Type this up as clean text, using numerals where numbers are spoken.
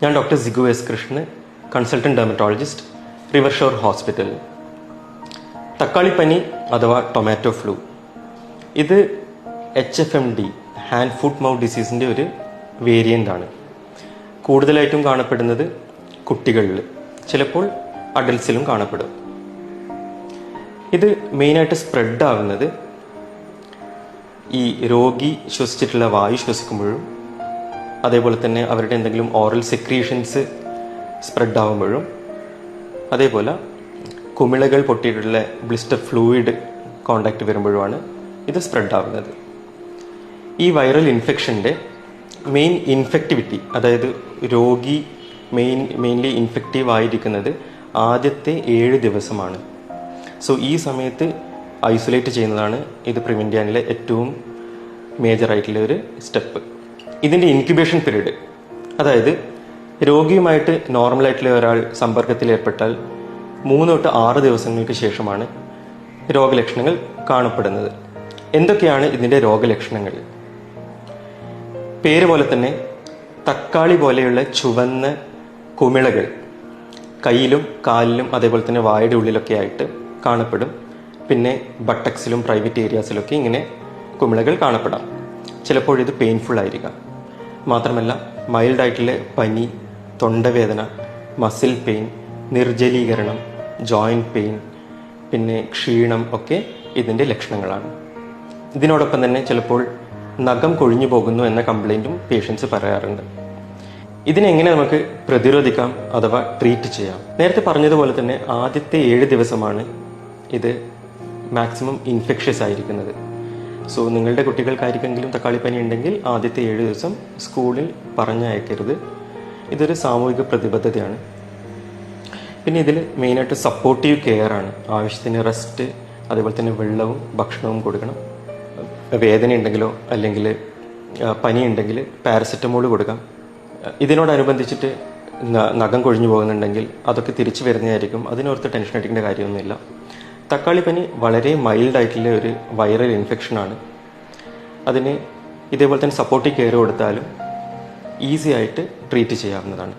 ഞാൻ doctor Sigu S Krishnan, consultant dermatologist, River Shore Hospital. തക്കാളിപ്പനി അഥവാ ടൊമാറ്റോ ഫ്ലൂ, ഇത് HFMD, ഹാൻഡ് ഫുട്ട് മൗത്ത് ഡിസീസിൻ്റെ ഒരു വേരിയൻ്റ് ആണ്. കൂടുതലായിട്ടും കാണപ്പെടുന്നത് കുട്ടികളിൽ, ചിലപ്പോൾ അഡൽട്സിലും കാണപ്പെടും. ഇത് മെയിനായിട്ട് സ്പ്രെഡ് ആകുന്നത് ഈ രോഗി ശ്വസിച്ചിട്ടുള്ള വായു ശ്വസിക്കുമ്പോഴും അതേപോലെ തന്നെ അവരുടെ എന്തെങ്കിലും ഓറൽ സെക്രീഷൻസ് സ്പ്രെഡ് ആകുമ്പോഴും അതേപോലെ കുമിളകൾ പൊട്ടിയിട്ടുള്ള ബ്ലിസ്റ്റർ ഫ്ലൂയിഡ് കോണ്ടാക്ട് വരുമ്പോഴുമാണ് ഇത് സ്പ്രെഡ് ആവുന്നത്. ഈ വൈറൽ ഇൻഫെക്ഷൻ്റെ മെയിൻ ഇൻഫെക്റ്റിവിറ്റി, അതായത് രോഗി മെയിൻലി ഇൻഫെക്റ്റീവ് ആയിരിക്കുന്നത് ആദ്യത്തെ 7 ദിവസമാണ്. സോ ഈ സമയത്ത് ഐസൊലേറ്റ് ചെയ്യുന്നതാണ് ഇത് പ്രിവെൻറ്റ് ചെയ്യാനുള്ള ഏറ്റവും മേജറായിട്ടുള്ള ഒരു സ്റ്റെപ്പ്. ഇതിൻ്റെ ഇൻക്യുബേഷൻ പീരീഡ്, അതായത് രോഗിയുമായിട്ട് നോർമലായിട്ടുള്ള ഒരാൾ സമ്പർക്കത്തിൽ ഏർപ്പെട്ടാൽ 3 തൊട്ട് 6 ദിവസങ്ങൾക്ക് ശേഷമാണ് രോഗലക്ഷണങ്ങൾ കാണപ്പെടുന്നത്. എന്തൊക്കെയാണ് ഇതിൻ്റെ രോഗലക്ഷണങ്ങൾ? പേര് പോലെ തന്നെ തക്കാളി പോലെയുള്ള ചുവന്ന കുമിളകൾ കയ്യിലും കാലിലും അതേപോലെ തന്നെ വായുടെ ഉള്ളിലൊക്കെ ആയിട്ട് കാണപ്പെടും. പിന്നെ ബട്ടക്സിലും പ്രൈവറ്റ് ഏരിയാസിലൊക്കെ ഇങ്ങനെ കുമിളകൾ കാണപ്പെടാം. ചിലപ്പോൾ ഇത് പെയിൻഫുൾ ആയിരിക്കാം. മാത്രമല്ല മൈൽഡായിട്ടുള്ള പനി, തൊണ്ടവേദന, മസിൽ പെയിൻ, നിർജ്ജലീകരണം, ജോയിൻറ്റ് പെയിൻ, പിന്നെ ക്ഷീണം ഒക്കെ ഇതിൻ്റെ ലക്ഷണങ്ങളാണ്. ഇതിനോടൊപ്പം തന്നെ ചിലപ്പോൾ നഖം കൊഴിഞ്ഞു പോകുന്നു എന്ന കംപ്ലൈൻറ്റും പേഷ്യൻസ് പറയാറുണ്ട്. ഇതിനെങ്ങനെ നമുക്ക് പ്രതിരോധിക്കാം അഥവാ ട്രീറ്റ് ചെയ്യാം? നേരത്തെ പറഞ്ഞതുപോലെ തന്നെ ആദ്യത്തെ 7 ദിവസമാണ് ഇത് മാക്സിമം ഇൻഫെക്ഷ്യസ് ആയിരിക്കുന്നത്. സോ നിങ്ങളുടെ കുട്ടികൾക്കായിരിക്കെങ്കിലും തക്കാളിപ്പനി ഉണ്ടെങ്കിൽ ആദ്യത്തെ 7 ദിവസം സ്കൂളിൽ പറഞ്ഞയക്കരുത്. ഇതൊരു സാമൂഹിക പ്രതിബദ്ധതയാണ്. പിന്നെ ഇതിൽ മെയിനായിട്ട് സപ്പോർട്ടീവ് കെയർ ആണ്. ആവശ്യത്തിന് റെസ്റ്റ്, അതേപോലെ തന്നെ വെള്ളവും ഭക്ഷണവും കൊടുക്കണം. വേദന ഉണ്ടെങ്കിലോ അല്ലെങ്കിൽ പനി ഉണ്ടെങ്കിൽ പാരസെറ്റമോൾ കൊടുക്കാം. ഇതിനോടനുബന്ധിച്ചിട്ട് നഖം കൊഴിഞ്ഞു പോകുന്നുണ്ടെങ്കിൽ അതൊക്കെ തിരിച്ചു വരുന്നതായിരിക്കും. അതിനോർത്ത് ടെൻഷൻ അടിക്കേണ്ട കാര്യമൊന്നുമില്ല. തക്കാളിപ്പനി വളരെ മൈൽഡായിട്ടുള്ള ഒരു വൈറൽ ഇൻഫെക്ഷനാണ്. അതിന് ഇതേപോലെ തന്നെ സപ്പോർട്ടീവ് കെയർ കൊടുത്താലും ഈസി ആയിട്ട് ട്രീറ്റ് ചെയ്യാവുന്നതാണ്.